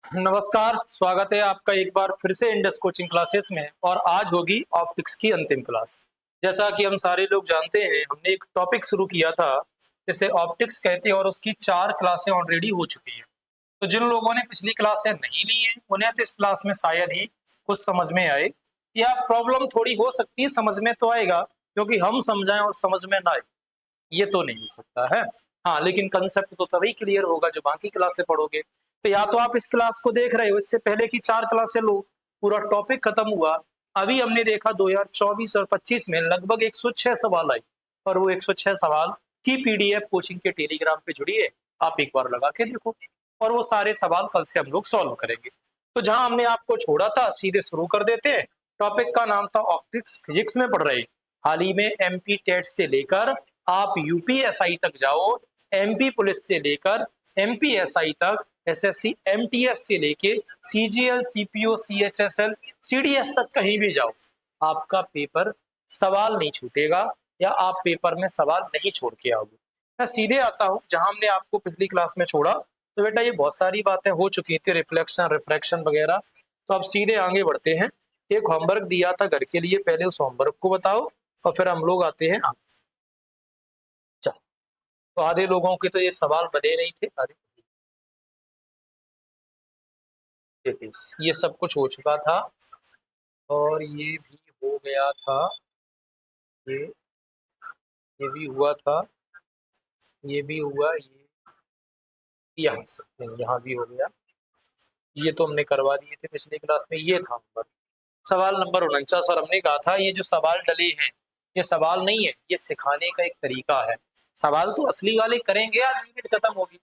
नमस्कार, स्वागत है आपका एक बार फिर से इंडस कोचिंग क्लासेस में। और आज होगी ऑप्टिक्स की अंतिम क्लास। जैसा कि हम सारे लोग जानते हैं, हमने एक टॉपिक शुरू किया था जिसे ऑप्टिक्स कहते हैं और उसकी 4 क्लासें ऑलरेडी हो चुकी हैं। तो जिन लोगों ने पिछली क्लासें नहीं ली हैं उन्हें तो इस क्लास में शायद ही कुछ समझ में आए, या प्रॉब्लम थोड़ी हो सकती है। समझ में तो आएगा, क्योंकि हम समझाएं और समझ में ना आए ये तो नहीं हो सकता है। हाँ, लेकिन कंसेप्ट तो तभी क्लियर होगा जो बाकी क्लासें पढ़ोगे। तो या तो आप इस क्लास को देख रहे हो, इससे पहले की 4 क्लासें लो, पूरा टॉपिक खत्म हुआ। अभी हमने देखा 2024 और 25 में लगभग 106 सवाल आए, और वो 106 सवाल की पीडीएफ कोचिंग के टेलीग्राम पे जुड़ी है। आप एक बार लगा के देखो, और वो सारे सवाल कल से हम लोग सॉल्व करेंगे। तो जहां हमने आपको छोड़ा था सीधे शुरू कर देते हैं। टॉपिक का नाम था ऑप्टिक्स, फिजिक्स में पढ़ रहे। हाल ही में एमपी टेट से लेकर आप यूपीएसआई तक जाओ, एमपी पुलिस से लेकर एमपीएसआई तक, एसएससी एमटीएस से लेके सीजीएल सीपीओ सीएचएसएल सीडीएस तक कहीं भी जाओ, आपका पेपर सवाल नहीं छूटेगा, या आप पेपर में सवाल नहीं छोड़ के आओगे। मैं सीधे आता हूँ जहां हमने आपको पिछली क्लास में छोड़ा। तो बेटा ये बहुत सारी बातें हो चुकी थी, रिफ्लेक्शन रिफ्रैक्शन वगैरह। तो अब सीधे आगे बढ़ते हैं। एक होमवर्क दिया था घर के लिए, पहले उस होमवर्क को बताओ और फिर हम लोग आते हैं आगे। तो आधे लोगों के तो ये सवाल बने नहीं थे। अरे ये सब कुछ हो चुका था, और ये भी हो गया था। ये ये भी हुआ था, ये भी हुआ, ये यहाँ से नहीं, यहाँ भी हो गया। ये तो हमने करवा दिए थे पिछली क्लास में। ये था नंबर सवाल नंबर 49। और हमने कहा था ये जो सवाल डले हैं ये सवाल नहीं है, ये सिखाने का एक तरीका है। सवाल तो असली वाले करेंगे, आज यूनिट खत्म होगी।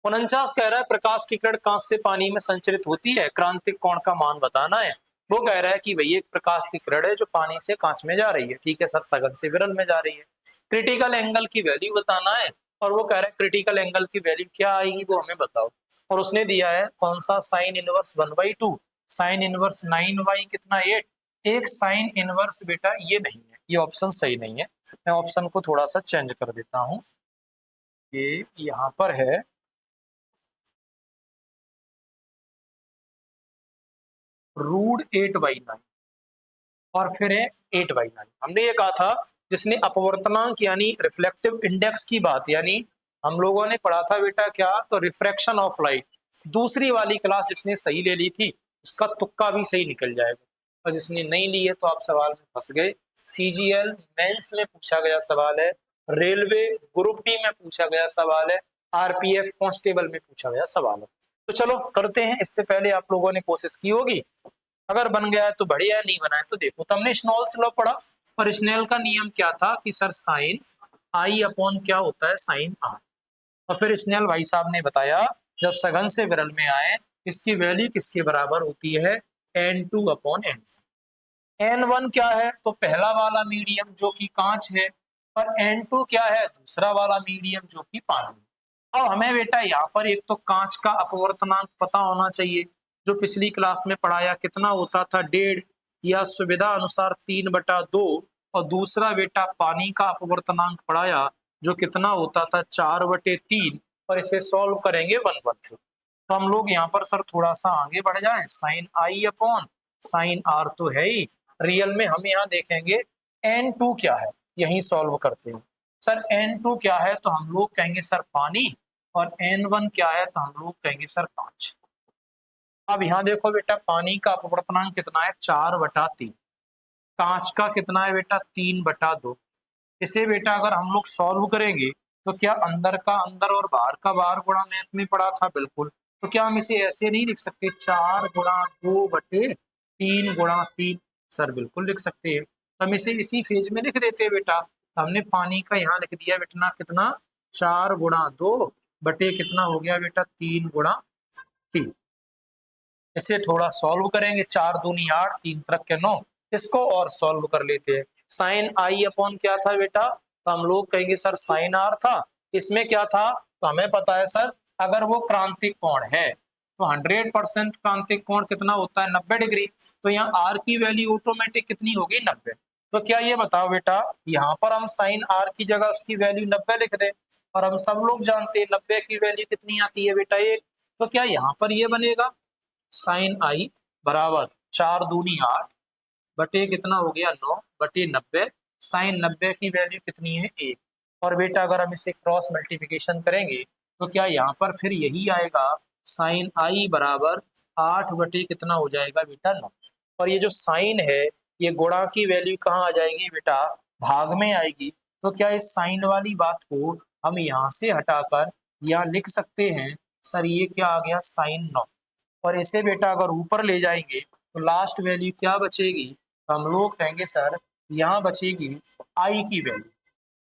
49 कह रहा है प्रकाश की किरण कांच से पानी में संचरित होती है, क्रांतिक कोण का मान बताना है। वो कह रहा है कि भई एक प्रकाश की किरण है जो पानी से कांच में जा रही है, ठीक है सर, सघन से विरल में जा रही है। क्रिटिकल एंगल की वैल्यू बताना है, और वो कह रहा है क्रिटिकल एंगल की वैल्यू क्या आएगी वो हमें बताओ। और उसने दिया है कौन सा, sine inverse 1/2, sine inverse 9y कितना 8। एक साइन इनवर्स बेटा ये नहीं है, ये ऑप्शन सही नहीं है। मैं ऑप्शन को थोड़ा सा चेंज कर देता हूँ। ये यहाँ पर है √8/9, और फिर है 8/9। हमने ये कहा था जिसने अपवर्तनांक यानी रिफ्लेक्टिव इंडेक्स की बात, यानी हम लोगों ने पढ़ा था बेटा क्या, तो रिफ्रैक्शन ऑफ लाइट। दूसरी वाली क्लास जिसने सही ले ली थी उसका तुक्का भी सही निकल जाएगा, और जिसने नहीं ली है तो आप सवाल में फंस गए। सीजीएल मेंस में पूछा गया सवाल है, रेलवे ग्रुप डी में पूछा गया सवाल है, आरपीएफ कांस्टेबल में पूछा गया सवाल है। तो चलो करते हैं। इससे पहले आप लोगों ने कोशिश की होगी, अगर बन गया है तो बढ़िया है, नहीं बना है तो देखो। तो हमने स्नॉल्स लॉ पढ़ा, और स्नेल का नियम क्या था कि सर साइन आई अपॉन क्या होता है, साइन आर। और फिर स्नेल भाई साहब ने बताया जब सघन से विरल में आए इसकी वैल्यू किसके बराबर होती है, n2/n। n1 क्या है, तो पहला वाला मीडियम जो कि कांच है, और n2 क्या है, दूसरा वाला मीडियम जो कि पानी। अब हमें बेटा यहाँ पर एक तो कांच का अपवर्तनांक पता होना चाहिए, जो पिछली क्लास में पढ़ाया कितना होता था, 1.5, या सुविधा अनुसार 3/2। और दूसरा बेटा पानी का अपवर्तनांक पढ़ाया जो कितना होता था, 4/3। और इसे सॉल्व करेंगे 1/2। तो हम लोग यहाँ पर सर थोड़ा सा आगे बढ़ जाएं। Sine i upon sine r तो है ही, रियल में हम यहाँ देखेंगे n2 क्या है, यही सॉल्व करते हैं। सर n2 क्या है, तो हम लोग कहेंगे सर पानी, और n1 क्या है, तो हम लोग कहेंगे सर कांच। अब यहाँ देखो बेटा, पानी का अपवर्तनांक कितना है, 4/3। कांच का कितना है बेटा, 3/2। इसे बेटा अगर हम लोग सॉल्व करेंगे तो क्या अंदर का अंदर और बाहर का बाहर गुणा मैथ में पढ़ा था, बिल्कुल। तो क्या हम इसे ऐसे नहीं लिख सकते, 4/2/3 सर बिल्कुल लिख सकते हैं। तो हम इसे इसी फेज में लिख देते हैं बेटा। हमने पानी का यहाँ लिख दिया बेटा कितना, 4/2 कितना हो गया बेटा, 3/3। इसे थोड़ा सॉल्व करेंगे, 4 दूनी 8, 3 तरक के 9। इसको और सॉल्व कर लेते हैं। साइन आई अपॉन क्या था बेटा, तो हम लोग कहेंगे सर साइन आर था। इसमें क्या था, तो हमें पता है सर अगर वो क्रांतिक कोण है तो 100% क्रांतिक कोण कितना होता है, 90 डिग्री। तो यहाँ आर की वैल्यू ऑटोमेटिक कितनी होगी, 90। तो क्या ये बताओ बेटा, यहाँ पर हम साइन आर की जगह उसकी वैल्यू 90 लिख दें। और हम सब लोग जानते हैं 90 की वैल्यू कितनी आती है बेटा, 1। तो क्या यहाँ पर ये बनेगा साइन आई बराबर 4 दूनी 8 बटे कितना हो गया 9 बटे 90। साइन 90 की वैल्यू कितनी है 1। और बेटा अगर हम इसे क्रॉस मल्टीप्लिकेशन करेंगे तो क्या यहाँ पर फिर यही आएगा साइन आई बराबर 8 बटे कितना हो जाएगा बेटा 9। और ये जो साइन है ये गुणा की वैल्यू कहाँ आ जाएगी बेटा भाग में आएगी। तो क्या इस साइन वाली बात को हम यहाँ से हटाकर यहाँ लिख सकते हैं सर ये क्या आ गया साइन 9। और इसे बेटा अगर ऊपर ले जाएंगे तो लास्ट वैल्यू क्या बचेगी तो हम लोग कहेंगे सर यहाँ बचेगी आई की वैल्यू।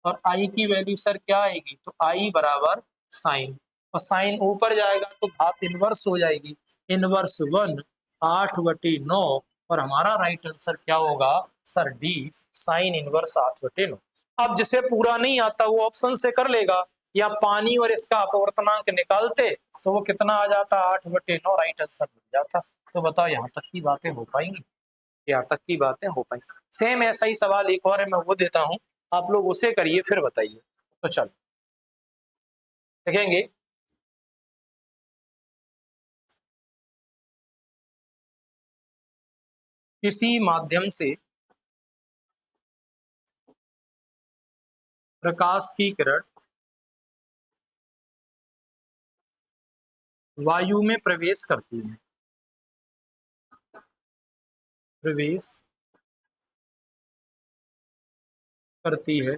और आई की वैल्यू सर क्या आएगी तो आई बराबर साइन। और साइन ऊपर जाएगा तो घात इनवर्स हो जाएगी इनवर्स 1 8 बटे 9। और हमारा राइट आंसर क्या होगा सर डी साइन इनवर्स 8 बटे 9। अब जिसे पूरा नहीं आता वो ऑप्शन से कर लेगा या पानी और इसका अपवर्तनांक निकालते तो वो कितना आ जाता 8 बटे 9 राइट आंसर मिल जाता। तो बताओ यहाँ तक की बातें हो पाएंगी यहाँ तक की बातें हो पाएंगी। सेम ऐसा ही सवाल एक और है मैं वो देता हूँ आप लोग उसे करिए फिर बताइए। तो चलो देखेंगे किसी माध्यम से प्रकाश की किरण वायु में प्रवेश करती है प्रवेश करती है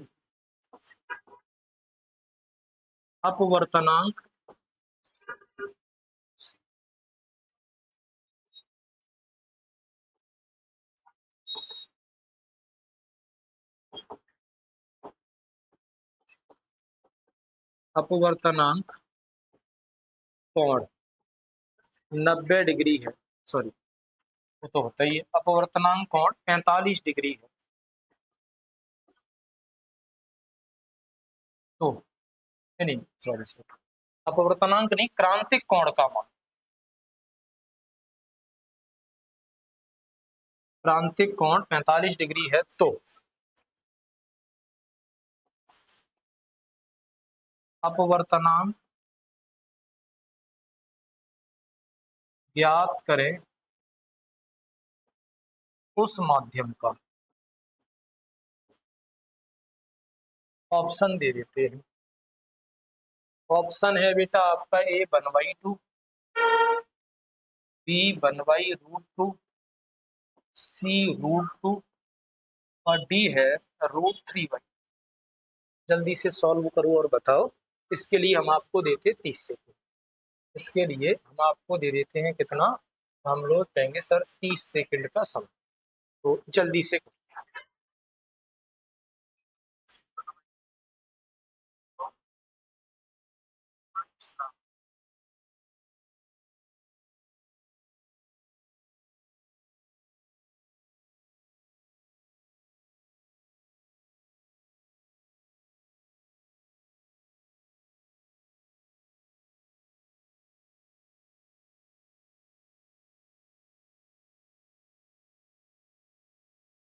अपवर्तनांक अपवर्तनांक कोण 90 डिग्री है। सॉरी वो तो होता ही है अपवर्तनांक कोण 45 डिग्री है। तो नहीं सॉरी सॉरी अपवर्तनांक नहीं क्रांतिक कोण का मान क्रांतिक कोण 45 डिग्री है। तो अपवर्तनांक ज्ञात करें उस माध्यम का ऑप्शन दे देते हैं। ऑप्शन है बेटा आपका ए 1/2 बी 1/√2 सी √2 और डी है √3। जल्दी से सॉल्व करो और बताओ। इसके लिए हम आपको देते 30 सेकेंड। इसके लिए हम आपको दे देते हैं कितना हम लोग कहेंगे सर 30 सेकेंड का समय। तो जल्दी से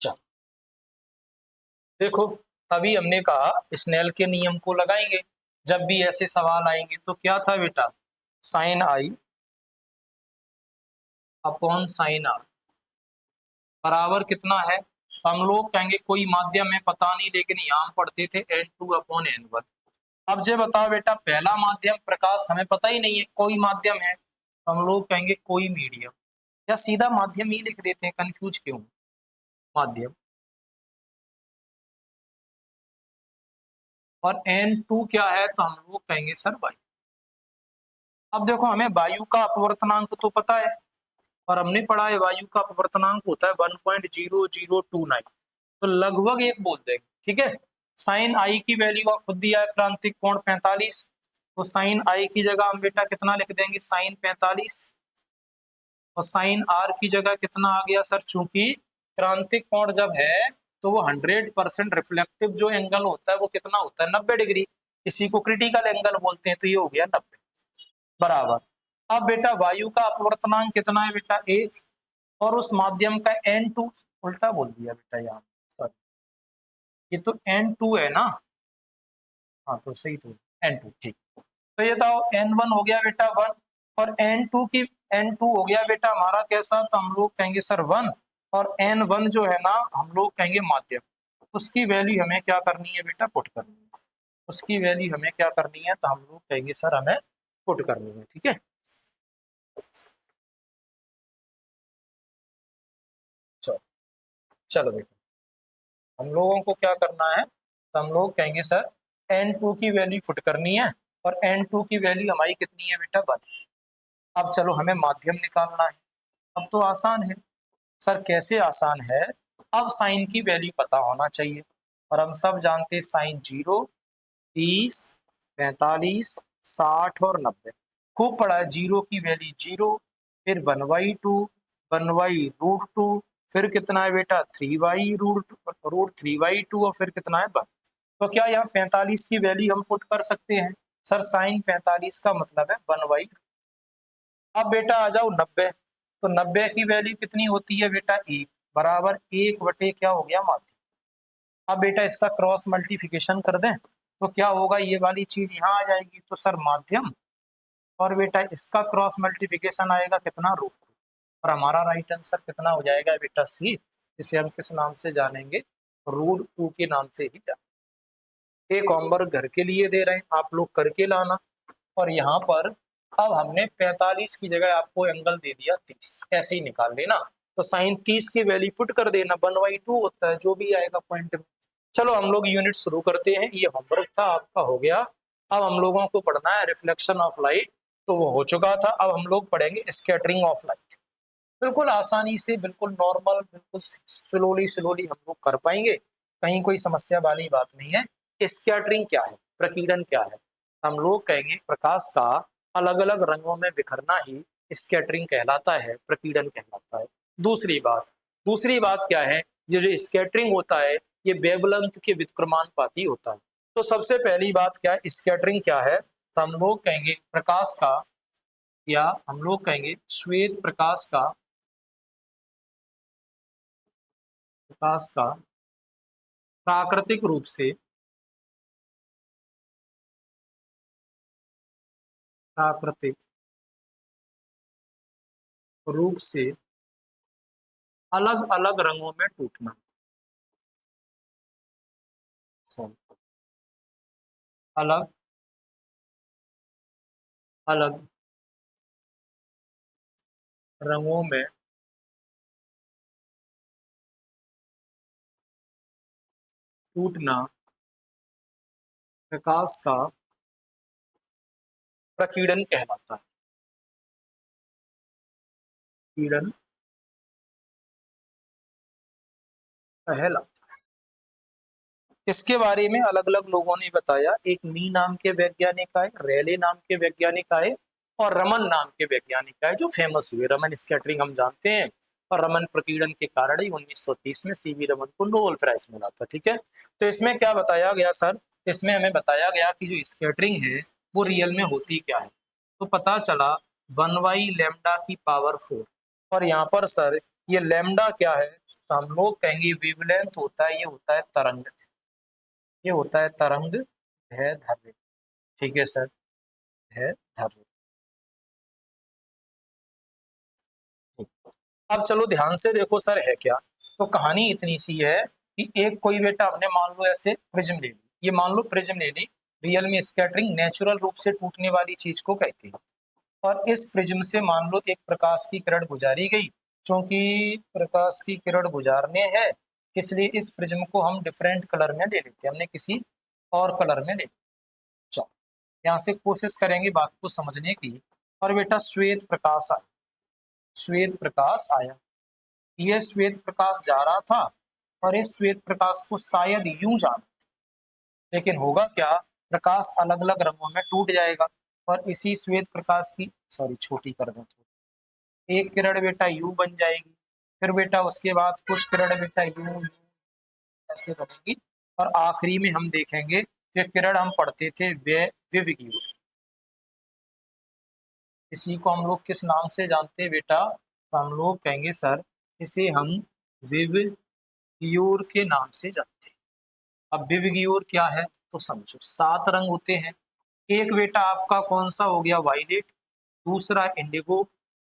चल देखो अभी हमने कहा स्नेल के नियम को लगाएंगे जब भी ऐसे सवाल आएंगे। तो क्या था बेटा sine i upon sine r बराबर कितना है तो हम लोग कहेंगे कोई माध्यम है पता नहीं लेकिन यहाँ पढ़ते थे n2/n1। अब जे बताओ बेटा पहला माध्यम प्रकाश हमें पता ही नहीं है कोई माध्यम है तो हम लोग कहेंगे कोई मीडियम या सीधा माध्यम ही लिख देते हैं कंफ्यूज क्यों माध्यम। और n2 क्या है तो हम लोग कहेंगे सर वायु। अब देखो हमें वायु का अपवर्तनांक तो पता है और हमने पढ़ा है वायु का अपवर्तनांक होता है 1.0029। तो लगभग एक बोल देंगे ठीक है। साइन आई की वैल्यू का खुद दिया है क्रांतिक कोण 45। तो साइन आई की जगह हम बेटा कितना लिख देंगे साइन 45 और साइन आर की जगह कितना आ गया सर चूंकि क्रांतिक कोण जब है तो वो 100% रिफ्लेक्टिव जो एंगल होता है वो कितना होता है 90 डिग्री। इसी को क्रिटिकल एंगल बोलते हैं। तो ये हो गया 90 बराबर। अब बेटा वायु का अपवर्तनांक कितना है बेटा 1 और उस माध्यम का n2 उल्टा बोल दिया बेटा यहाँ सॉरी ये तो n2 है ना। हाँ तो सही तो n2 ठीक। तो ये तो n1 हो गया बेटा 1 और N2 हो गया बेटा हमारा कैसा, तो हम लोग कहेंगे सर 1, और N1 जो है ना हम लोग कहेंगे माध्यम, उसकी वैल्यू हमें क्या करनी है बेटा, पुट करनी है। उसकी वैल्यू हमें क्या करनी है, तो हम लोग कहेंगे सर हमें पुट करनी है, ठीक है। चलो चलो बेटा, हम लोगों को क्या करना है, तो हम लोग कहेंगे सर N2 की वैल्यू पुट करनी है, और N2 की वैल्यू हमारी कितनी है बेटा, 1। अब चलो हमें माध्यम निकालना है। अब तो आसान है सर, कैसे आसान है, अब साइन की वैल्यू पता होना चाहिए, और हम सब जानते हैं साइन 0, 30, 45, 60 और 90। खूब पढ़ा है, 0 की वैल्यू 0, फिर 1/2, 1/√2, फिर कितना है बेटा 3/√2 और फिर कितना है 1। तो क्या यहाँ 45 की वैल्यू हम पुट कर सकते हैं, सर साइन 45 का मतलब है 1/। अब बेटा आ जाओ 90, तो 90 की वैल्यू कितनी होती है बेटा 1, बराबर 1 बटे क्या हो गया माध्यम। अब बेटा इसका क्रॉस मल्टीप्लिकेशन कर दें, तो क्या होगा, ये वाली चीज यहाँ आ जाएगी, तो सर माध्यम, और बेटा इसका क्रॉस मल्टीप्लिकेशन आएगा कितना, रूट, और हमारा राइट आंसर कितना हो जाएगा बेटा सी, जिसे हम किस नाम से जानेंगे, √2 के नाम से ही जानेंगे। एक होमवर्क घर के लिए दे रहे हैं, आप लोग करके लाना। और यहाँ पर अब हमने 45 की जगह आपको एंगल दे दिया 30, ऐसे ही निकाल लेना। तो साइन 30 की वैल्यू पुट कर देना, 1/2 होता है जो भी आएगा पॉइंट में। चलो हम लोग यूनिट शुरू करते हैं, ये होमवर्क था आपका हो गया। अब हम लोगों को पढ़ना है रिफ्लेक्शन ऑफ लाइट, तो वो हो चुका था। अब हम लोग पढ़ेंगे स्कैटरिंग ऑफ लाइट, बिल्कुल आसानी से, बिल्कुल नॉर्मल, बिल्कुल स्लोली स्लोली हम लोग कर पाएंगे, कहीं कोई समस्या वाली बात नहीं है। स्कैटरिंग क्या है, प्रकीर्णन क्या है, हम लोग कहेंगे प्रकाश का अलग अलग रंगों में बिखरना ही स्कैटरिंग कहलाता है, प्रकीर्णन कहलाता है। दूसरी बात क्या है, ये जो स्कैटरिंग होता है ये वेवलेंथ के व्युत्क्रमानुपाती होता है। तो सबसे पहली बात क्या है, स्कैटरिंग क्या है, तो हम लोग कहेंगे प्रकाश का, या हम लोग कहेंगे श्वेत प्रकाश का प्राकृतिक रूप से अलग अलग रंगों में टूटना, अलग अलग रंगों में टूटना प्रकाश का प्रकीर्णन कहलाता है, किरण कहलाता। इसके बारे में अलग अलग लोगों ने बताया, एक मी नाम के वैज्ञानिक आए, रेले नाम के वैज्ञानिक आए, और रमन नाम के वैज्ञानिक आए जो फेमस हुए। रमन स्कैटरिंग हम जानते हैं, और रमन प्रकीर्णन के कारण ही 1930 में सीवी रमन को नोबेल प्राइज मिला था, ठीक है। तो इसमें क्या बताया गया सर, इसमें हमें बताया गया कि जो स्कैटरिंग है वो रियल में होती क्या है। तो पता चला 1/λ⁴, और यहाँ पर सर ये लैम्डा क्या है, तो हम लोग कहेंगे वेवलेंथ होता है, ये होता है तरंग, ये होता है तरंग दैर्ध्य, ठीक है सर, दैर्ध्य। अब चलो ध्यान से देखो सर है क्या। तो कहानी इतनी सी है कि एक कोई बेटा हमने मान लो ऐसे प्रिज्म ले ली, ये मान लो प्रिज्म ले ली, रियल में स्कैटरिंग नेचुरल रूप से टूटने वाली चीज को कहते हैं। और इस प्रिज्म से मान लो एक प्रकाश की किरण गुजारी गई, क्योंकि प्रकाश की किरण गुजारने है, इसलिए इस प्रिज्म को हम डिफरेंट कलर में ले लेते हैं, हमने किसी और कलर में ले। चलो यहाँ से कोशिश करेंगे बात को समझने की। और बेटा श्वेत प्रकाश आया, यह श्वेत प्रकाश जा रहा था, और इस श्वेत प्रकाश को शायद यूं जाना, लेकिन होगा क्या, प्रकाश अलग अलग रंगों में टूट जाएगा। और इसी श्वेत प्रकाश की, सॉरी छोटी कर दें, एक किरण बेटा यू बन जाएगी, फिर बेटा उसके बाद कुछ किरण बेटा यू ऐसे बनेगी, और आखिरी में हम देखेंगे कि किरण हम पढ़ते थे वे विविगियो, इसी को हम लोग किस नाम से जानते हैं बेटा, तो हम लोग कहेंगे सर इसे हम विविगियोर के नाम से जानते हैं। अब विविगियोर क्या है, तो समझो 7 रंग होते हैं, एक बेटा आपका कौन सा हो गया वायलेट, दूसरा इंडिगो,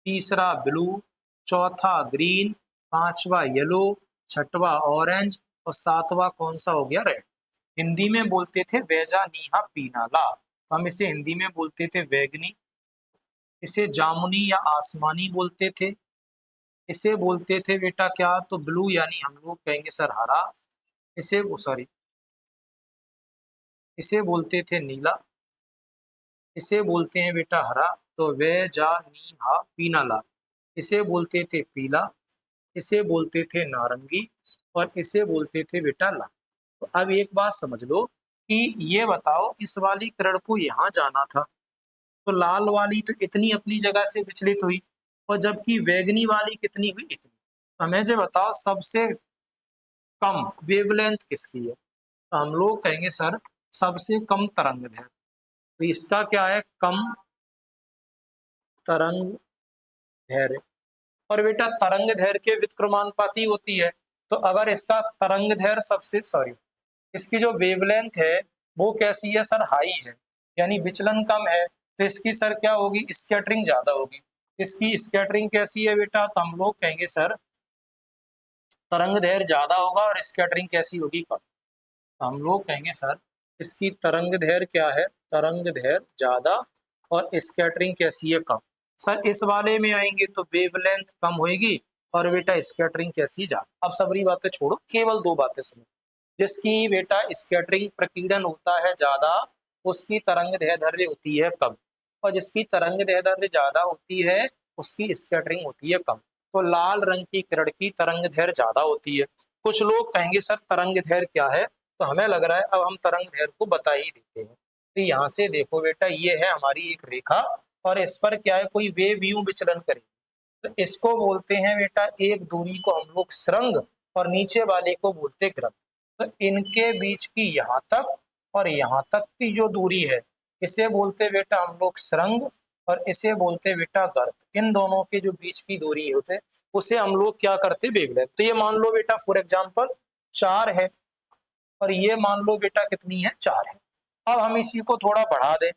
तीसरा ब्लू, चौथा ग्रीन, पांचवा येलो, छठवा ऑरेंज और सातवां कौन सा हो गया, रेड। हिंदी में बोलते थे वैजा नीहा पीनाला, तो हम इसे हिंदी में बोलते थे वैगनी। इसे जामुनी या आसमानी बोलते थे। इसे बोलते थे बेटा क्या, तो ब्लू, यानी हम लोग कहेंगे सर हरा। इसे सॉरी, इसे बोलते थे नीला। इसे बोलते हैं बेटा हरा, तो वे जा नी हा पीनाला। इसे बोलते थे पीला। इसे बोलते थे नारंगी और इसे बोलते थे बेटा लाल। तो अब एक बात समझ लो कि ये बताओ, इस वाली किरण को यहाँ जाना था, तो लाल वाली तो इतनी अपनी जगह से विचलित हुई, और जबकि वैगनी वाली कितनी हुई, इतनी। हमें जो बताओ सबसे कम वेवलेंथ किसकी है, तो हम लोग कहेंगे सर सबसे कम तरंग दैर्घ्य। तो इसका क्या है, कम तरंग दैर्घ्य। और बेटा तरंग दैर्घ्य के व्युत्क्रमानुपाती होती है, तो अगर इसका तरंग दैर्घ्य सबसे सॉरी इसकी जो वेवलेंथ है वो कैसी है सर, हाई है, यानी विचलन कम है, तो इसकी सर क्या होगी, स्कैटरिंग ज्यादा होगी। इसकी स्कैटरिंग कैसी है बेटा, तो हम लोग कहेंगे सर तरंग दैर्घ्य ज्यादा होगा और स्कैटरिंग कैसी होगी, कम। तो हम लोग कहेंगे सर इसकी तरंग दैर्घ्य क्या है, तरंग दैर्घ्य ज्यादा और स्कैटरिंग कैसी है, कम। सर इस वाले में आएंगे तो वेवलेंथ कम होगी और बेटा स्कैटरिंग कैसी, ज्यादा। अब सबरी बातें छोड़ो, केवल दो बातें सुनो। जिसकी बेटा स्कैटरिंग प्रकीर्णन होता है ज्यादा, उसकी तरंग दैर्ध्य होती है कम, और जिसकी तरंग दैर्ध्य ज्यादा होती है उसकी स्कैटरिंग होती है कम। तो लाल रंग की किरण की तरंग दैर्ध्य ज्यादा होती है। कुछ लोग कहेंगे सर तरंग दैर्ध्य क्या है, तो हमें लग रहा है अब हम तरंग दैर्ध्य को बता ही देते हैं। तो यहाँ से देखो बेटा, ये है हमारी एक रेखा और इस पर क्या है, कोई वेव यूं विचलन करेगी, तो इसको बोलते हैं बेटा, एक दूरी को हम लोग सुरंग और नीचे वाले को बोलते ग्रत। तो इनके बीच की यहाँ तक और यहाँ तक की जो दूरी है, इसे बोलते बेटा हम लोग सुरंग और इसे बोलते बेटा गर्त। इन दोनों के जो बीच की दूरी होते उसे हम लोग क्या करते, वेवलेंथ। तो ये मान लो बेटा फॉर एग्जांपल 4 है और ये मान लो बेटा कितनी है, 4 है। अब हम इसी को थोड़ा बढ़ा दें,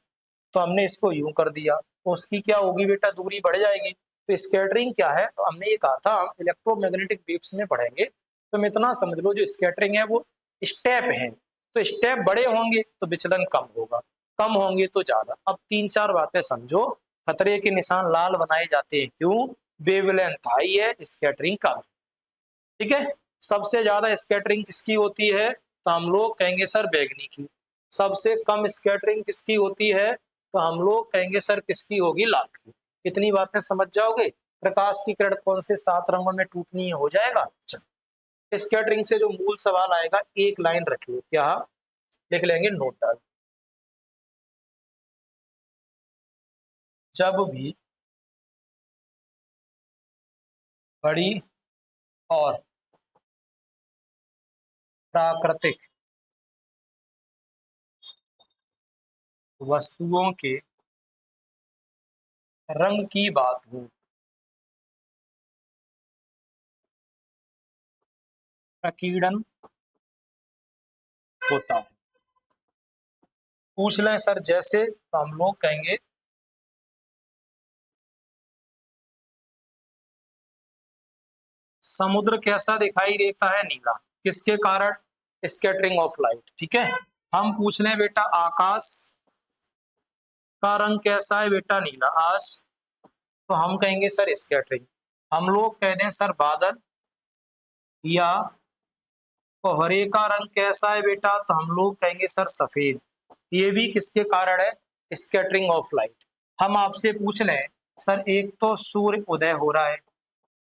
तो हमने इसको यूं कर दिया, तो उसकी क्या होगी बेटा, दूरी बढ़ जाएगी। तो स्कैटरिंग क्या है, तो हमने ये कहा था हम इलेक्ट्रोमैग्नेटिक वेव्स में पढ़ेंगे, तो मैं इतना समझ लो जो स्कैटरिंग है वो स्टेप है, तो स्टेप बड़े होंगे तो विचलन कम होगा, कम होंगे तो ज्यादा। अब 3-4 बातें समझो। खतरे के निशान लाल बनाए जाते हैं क्यों, वेवलेंथ हाई है, स्कैटरिंग कम। ठीक है, सबसे ज्यादा स्कैटरिंग किसकी होती है, तो हम लोग कहेंगे सर बैगनी की। सबसे कम स्कैटरिंग किसकी होती है, तो हम लोग कहेंगे सर किसकी होगी, लाल की। इतनी बातें समझ जाओगे। प्रकाश की किरण कौन से 7 रंगों में टूटनी है, हो जाएगा। स्कैटरिंग से जो मूल सवाल आएगा, एक लाइन रख लो, क्या लिख लेंगे, नोट डाल। जब भी बड़ी और प्राकृतिक वस्तुओं के रंग की बात हो, प्रकीर्णन होता है। पूछ लें सर जैसे, तो हम लोग कहेंगे समुद्र कैसा दिखाई देता है, नीला। किसके कारण, स्कैटरिंग ऑफ लाइट। ठीक है, हम पूछ लें बेटा आकाश का रंग कैसा है, बेटा नीला आज, तो हम कहेंगे सर स्कैटरिंग। हम लोग कह दें सर बादल या कोहरे का रंग कैसा है बेटा, तो हम लोग कहेंगे सर सफेद। ये भी किसके कारण है, स्कैटरिंग ऑफ लाइट। हम आपसे पूछ लें सर, एक तो सूर्य उदय हो रहा है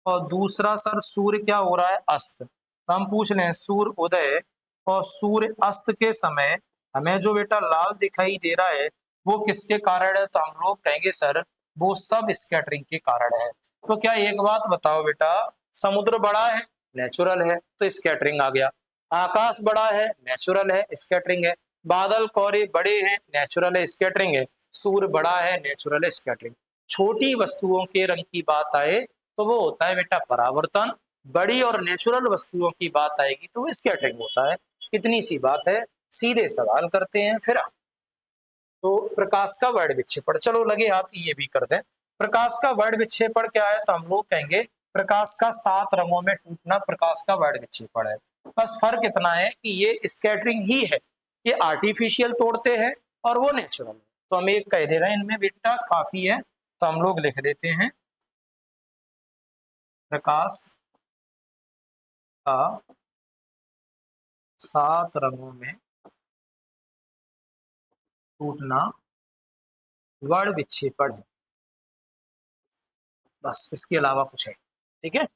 और दूसरा सर सूर्य क्या हो रहा है, अस्त। तो हम पूछ लें सूर्य उदय और सूर्य अस्त के समय हमें जो बेटा लाल दिखाई दे रहा है वो किसके कारण है, तो हम लोग कहेंगे सर वो सब स्कैटरिंग के कारण है। तो क्या एक बात बताओ बेटा, समुद्र बड़ा है, नेचुरल है, तो स्कैटरिंग आ गया। आकाश बड़ा है, नेचुरल है, स्कैटरिंग है। बादल कोहरे बड़े हैं, नेचुरल है, स्कैटरिंग है। सूर्य बड़ा है, नेचुरल है, स्कैटरिंग। छोटी वस्तुओं के रंग की बात आए तो वो होता है बेटा परावर्तन। बड़ी और नेचुरल वस्तुओं की बात आएगी तो वो स्कैटरिंग होता है। इतनी सी बात है, सीधे सवाल करते हैं फिर। तो प्रकाश का वर्ण विक्षेपण, चलो लगे हाथ ये भी कर दें। प्रकाश का वर्ण विक्षेपण क्या है, तो हम लोग कहेंगे प्रकाश का 7 रंगों में टूटना प्रकाश का वर्ण विक्षेपण है। बस फर्क इतना है कि ये स्कैटरिंग ही है, ये आर्टिफिशियल तोड़ते हैं और वो नेचुरल है। तो हम एक कह दे रहे हैं इनमें बेटा काफी है, तो हम लोग लिख देते हैं प्रकाश का 7 रंगों में टूटना वर्ण विक्षेपण है, बस इसके अलावा कुछ है। ठीक है।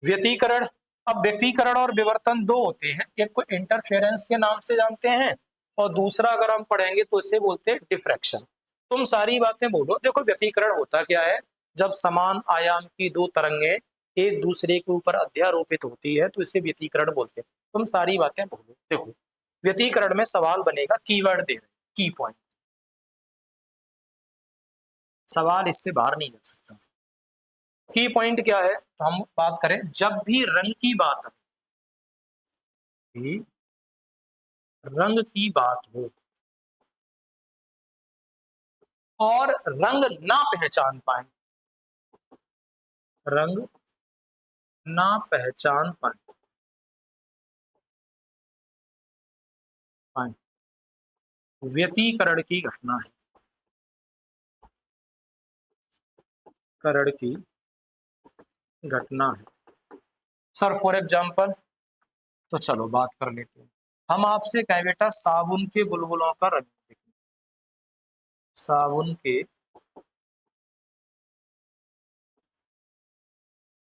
व्यतिकरण, अब व्यतिकरण और विवर्तन दो होते हैं, एक को इंटरफेरेंस के नाम से जानते हैं और दूसरा अगर हम पढ़ेंगे तो इसे बोलते हैं डिफ्रैक्शन। तुम सारी बातें बोलो। देखो व्यतिकरण होता क्या है, जब समान आयाम की दो तरंगें एक दूसरे के ऊपर अध्यारोपित होती है तो इसे व्यतिकरण बोलते हैं। तुम सारी बातें बोलो। देखो व्यतिकरण में सवाल बनेगा, कीवर्ड दे रहे, की पॉइंट, सवाल इससे बाहर नहीं जा सकता। की पॉइंट क्या है, तो हम बात करें जब भी रंग की बात है, रंग की बात हो और रंग ना पहचान पाए, रंग ना पहचान पाए, व्यतिकरण की घटना है, करण की घटना है। सर फॉर एग्जाम्पल, तो चलो बात कर लेते हैं। हम आपसे कहें बेटा साबुन के बुलबुलों का रंग देखो, साबुन के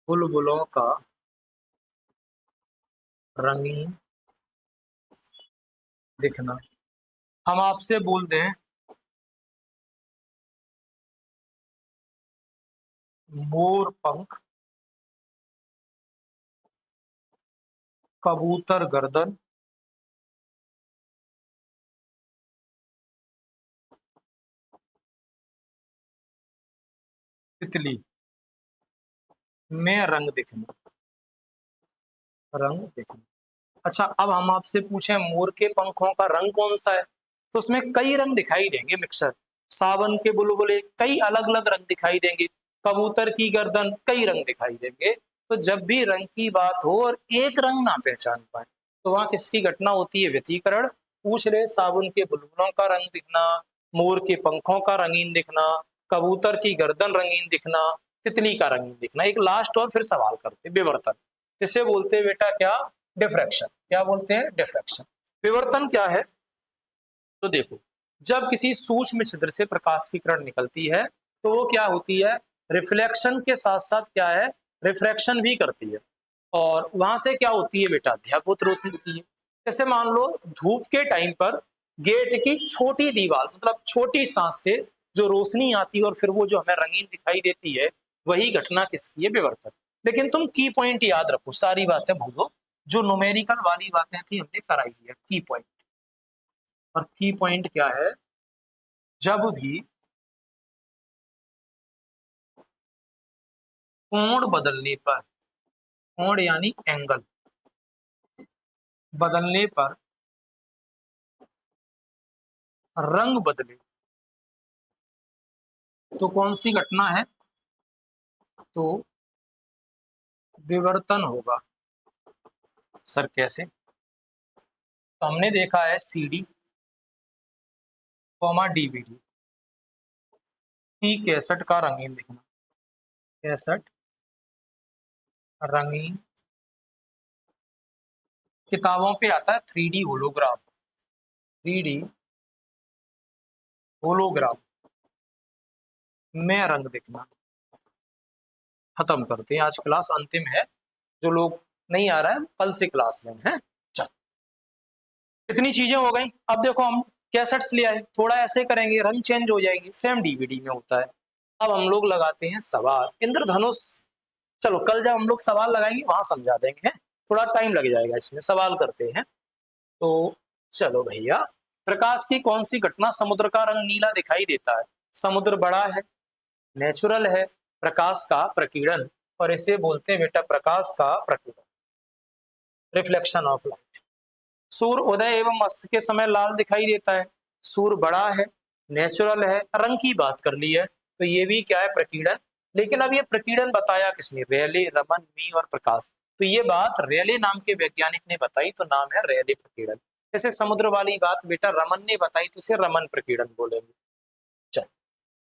बुलबुलों का रंगीन दिखना। हम आपसे बोल दें मोर पंख, कबूतर गर्दन, तितली में रंग दिखना, रंग दिखना। अच्छा अब हम आपसे पूछें मोर के पंखों का रंग कौन सा है, तो उसमें कई रंग दिखाई देंगे मिक्सर। सावन के बुलबुले कई अलग अलग रंग दिखाई देंगे, कबूतर की गर्दन कई रंग दिखाई देंगे। तो जब भी रंग की बात हो और एक रंग ना पहचान पाए तो वहां किसकी घटना होती है, व्यतिकरण। पूछ रहे साबुन के बुलबुलों का रंग दिखना, मोर के पंखों का रंगीन दिखना, कबूतर की गर्दन रंगीन दिखना, तितली का रंगीन दिखना। एक लास्ट और फिर सवाल करते विवर्तन, इसे बोलते हैं बेटा क्या, डिफ्रैक्शन। क्या बोलते हैं, डिफ्रैक्शन। विवर्तन क्या है, तो देखो जब किसी सूक्ष्म छिद्र से प्रकाश की किरण निकलती है तो वो क्या होती है, रिफ्लेक्शन के साथ साथ क्या है, रिफ्रैक्शन भी करती है। और वहां से क्या होती है बेटा, अध्यापत होती है। जैसे मान लो धूप के टाइम पर गेट की छोटी दीवार मतलब छोटी सांस से जो रोशनी आती है और फिर वो जो हमें रंगीन दिखाई देती है, वही घटना किसकी है, विवर्तन। लेकिन तुम की पॉइंट याद रखो, सारी बातें भूलो, जो न्यूमेरिकल वाली बातें थी हमने कराई है। की पॉइंट, और की पॉइंट क्या है, जब भी कोण बदलने पर, कोण यानी एंगल बदलने पर रंग बदले तो कौन सी घटना है, तो विवर्तन होगा। सर कैसे, तो हमने देखा है सीडी कॉमा डीवीडी की कैसेट का रंगीन दिखना, कैसेट रंगीन, किताबों पे आता है 3D होलोग्राम, 3D होलोग्राम में रंग दिखना। खत्म करते हैं, आज क्लास अंतिम है, जो लोग नहीं आ रहा है कल से क्लास में है। चल इतनी चीजें हो गई। अब देखो हम कैसेट्स ले आए, थोड़ा ऐसे करेंगे रंग चेंज हो जाएंगे, सेम डीवीडी में होता है। अब हम लोग लगाते हैं सवाल, इंद्रधनुष। चलो कल जब हम लोग सवाल लगाएंगे वहां समझा देंगे, है थोड़ा टाइम लग जाएगा इसमें, सवाल करते हैं। तो चलो भैया, प्रकाश की कौन सी घटना समुद्र का रंग नीला दिखाई देता है, समुद्र बड़ा है, नेचुरल है, प्रकाश का प्रकीर्णन, और इसे बोलते हैं बेटा प्रकाश का प्रकीर्णन, रिफ्लेक्शन ऑफ लाइट। सूर्य उदय एवं अस्त के समय लाल दिखाई देता है, सूर बड़ा है, नेचुरल है, रंग की बात कर ली है, तो ये भी क्या है, प्रकीर्णन। लेकिन अब ये प्रकीर्णन बताया किसने, रेले, रमन, मी और प्रकाश। तो ये बात रेले नाम के वैज्ञानिक ने बताई, तो नाम है रेले प्रकीर्णन। जैसे समुद्र वाली बात बेटा रमन ने बताई, तो उसे रमन प्रकीर्णन बोलेंगे। चल,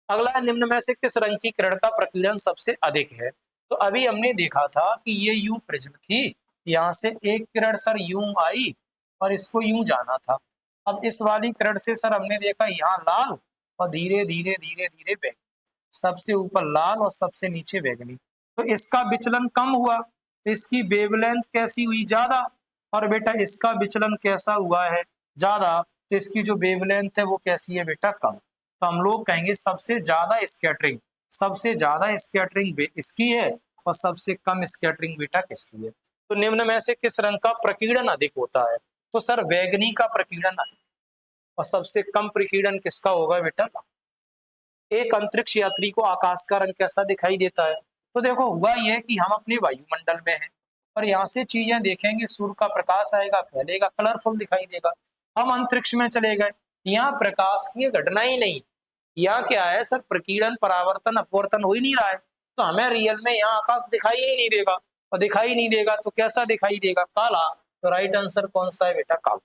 अगला है, निम्न में से किस रंग की किरण का प्रकीर्णन सबसे अधिक है। तो अभी हमने देखा था कि ये यूं प्रिज्म थी, यहाँ से एक किरण सर यूं आई और इसको यूं जाना था। अब इस वाली किरण से सर हमने देखा यहाँ लाल और धीरे धीरे धीरे धीरे बैगनी, सबसे ऊपर लाल और सबसे नीचे बैगनी। तो इसका विचलन कम हुआ, तो इसकी वेवलेंथ कैसी हुई, ज्यादा। और बेटा इसका विचलन कैसा हुआ है, ज्यादा, तो इसकी जो वेवलेंथ है वो कैसी है बेटा, कम। तो हम लोग कहेंगे सबसे ज्यादा स्कैटरिंग इसकी है और सबसे कम स्कैटरिंग बेटा किसकी है। तो निम्न में से किस रंग का प्रकीर्णन अधिक होता है, तो सर बैगनी का प्रकीर्णन अधिक, और सबसे कम प्रकीर्णन किसका होगा बेटा। एक अंतरिक्ष यात्री को आकाश का रंग कैसा दिखाई देता है, तो देखो हुआ यह कि हम अपने वायुमंडल में हैं और यहाँ से चीजें देखेंगे, सूर्य का प्रकाश आएगा, फैलेगा, कलरफुल दिखाई देगा। हम अंतरिक्ष में चले गए, यहाँ प्रकाश की घटना ही नहीं, यहाँ क्या है सर, प्रकीर्णन, परावर्तन, अपवर्तन हो ही नहीं रहा है, तो हमें रियल में यहाँ आकाश दिखाई ही नहीं देगा। और दिखाई नहीं देगा तो कैसा दिखाई देगा, काला। तो राइट आंसर कौन सा है बेटा, काला।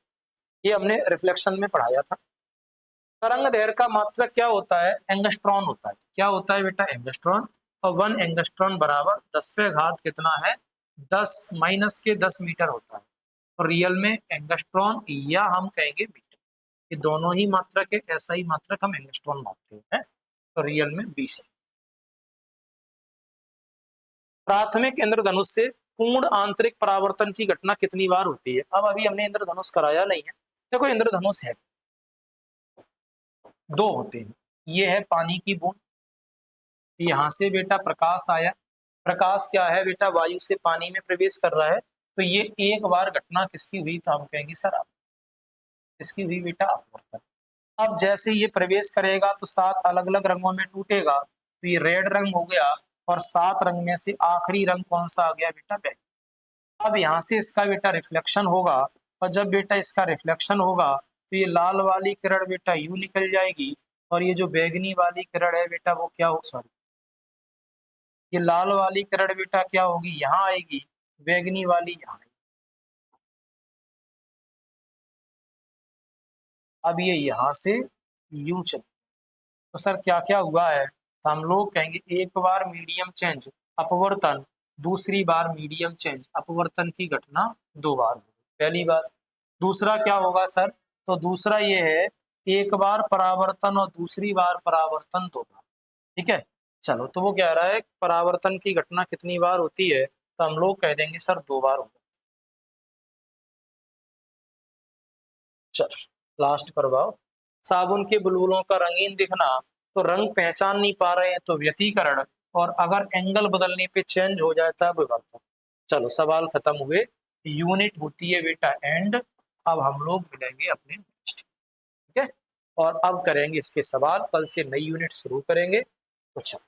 ये हमने रिफ्लेक्शन में पढ़ाया था। तरंग दैर्घ्य का मात्रक क्या होता है, एंगस्ट्रॉन होता है। क्या होता है बेटा, एंगस्ट्रॉन। और 1 एंगस्ट्रॉन बराबर 10 पे घात कितना है, 10 - 10 मीटर होता है। और रियल में एंगस्ट्रॉन या हम कहेंगे मीटर, ये दोनों ही मात्रक है, ऐसा ही मात्रक हम एंगस्ट्रॉन मानते हैं। तो रियल में 20 है। प्राथमिक इंद्रधनुष से पूर्ण आंतरिक परावर्तन की घटना कितनी बार होती है। अब अभी हमने इंद्रधनुष कराया नहीं है। देखो इंद्रधनुष है, दो होते हैं। ये है पानी की बूंद, यहाँ से बेटा प्रकाश आया, प्रकाश क्या है बेटा, वायु से पानी में प्रवेश कर रहा है, तो ये एक बार घटना किसकी हुई, तो हम कहेंगे सर इसकी हुई बेटा अपवर्तन। अब जैसे ये प्रवेश करेगा तो 7 अलग अलग रंगों में टूटेगा, तो ये रेड रंग हो गया, और 7 रंग में से आखिरी रंग कौन सा आ गया बेटा, बैगनी। अब यहाँ से इसका बेटा रिफ्लेक्शन होगा, और जब बेटा इसका रिफ्लेक्शन होगा तो ये लाल वाली किरण बेटा यूं निकल जाएगी, और ये जो बैगनी वाली किरण है बेटा वो क्या हो, सॉरी, ये लाल वाली किरण बेटा क्या होगी, यहाँ आएगी, बैगनी वाली यहाँ आएगी। अब ये यहाँ से यूं चल, तो सर क्या क्या हुआ है, तो हम लोग कहेंगे एक बार मीडियम चेंज अपवर्तन, दूसरी बार मीडियम चेंज अपवर्तन की घटना 2 बार होगी, पहली बार। दूसरा क्या होगा सर, तो दूसरा ये है एक बार परावर्तन और दूसरी बार परावर्तन 2 बार। ठीक है, चलो, तो वो कह रहा है परावर्तन की घटना कितनी बार होती है, तो हम लोग कह देंगे सर 2 बार होगा। चलो लास्ट करवाओ। साबुन के बुलबुलों का रंगीन दिखना, तो रंग पहचान नहीं पा रहे हैं तो व्यतिकरण, और अगर एंगल बदलने पे चेंज हो जाता है विवर्तन। चलो सवाल खत्म हुए, यूनिट होती है बेटा एंड। अब हम लोग मिलेंगे अपने नेक्स्ट, ठीक है, और अब करेंगे इसके सवाल, कल से नई यूनिट शुरू करेंगे। तो चलो।